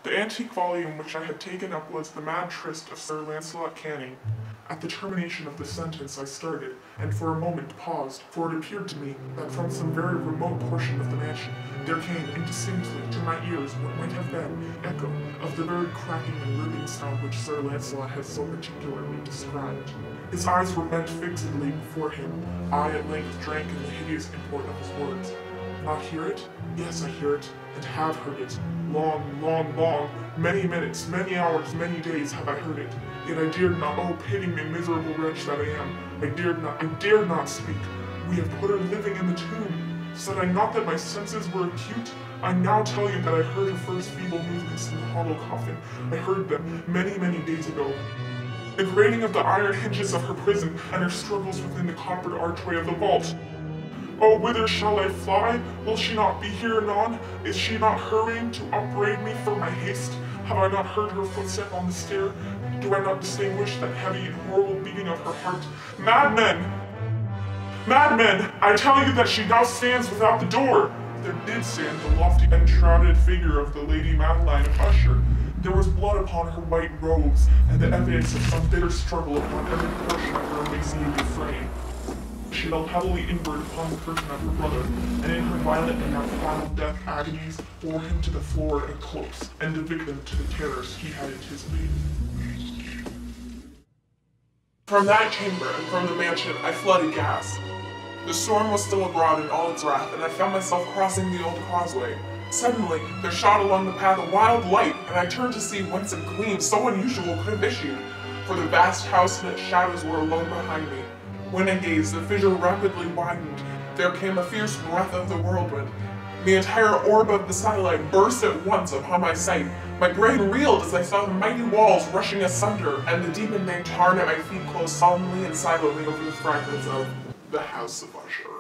The antique volume which I had taken up was The Mad Tryst of Sir Lancelot Canning. At the termination of the sentence I started, and for a moment paused, for it appeared to me that from some very remote portion of the mansion there came indistinctly to my ears what might have been echo of the very cracking and ripping sound which Sir Lancelot had so particularly described. His eyes were bent fixedly before him. I at length drank in the hideous import of his words. Not hear it? Yes, I hear it, and have heard it. Long, many minutes, many hours, many days have I heard it. Yet I dared not, oh pity me, miserable wretch that I am. I dared not speak. We have put her living in the tomb. Said I not that my senses were acute? I now tell you that I heard her first feeble movements in the hollow coffin. I heard them many days ago. The grating of the iron hinges of her prison, and her struggles within the coppered archway of the vault. Oh, whither shall I fly? Will she not be here anon? Is she not hurrying to upbraid me for my haste? Have I not heard her footstep on the stair? Do I not distinguish that heavy and horrible beating of her heart? Madmen! Madmen! I tell you that she now stands without the door! There did stand the lofty and shrouded figure of the Lady Madeline of Usher. There was blood upon her white robes, and the evidence of some bitter struggle upon every portion of her emaciated frame. She fell heavily inward upon the person of her brother, and in her violent and now final death agonies bore him to the floor and close, and the victim to the terrors he had anticipated. From that chamber and from the mansion I fled aghast. The storm was still abroad in all its wrath, and I found myself crossing the old causeway. Suddenly, there shot along the path a wild light, and I turned to see whence a gleam so unusual could have issued, for the vast house and its shadows were alone behind me. When I gazed, the fissure rapidly widened. There came a fierce breath of the whirlwind. The entire orb of the satellite burst at once upon my sight. My brain reeled as I saw the mighty walls rushing asunder, and the deepening tarn at my feet closed solemnly and silently over the fragments of the House of Usher.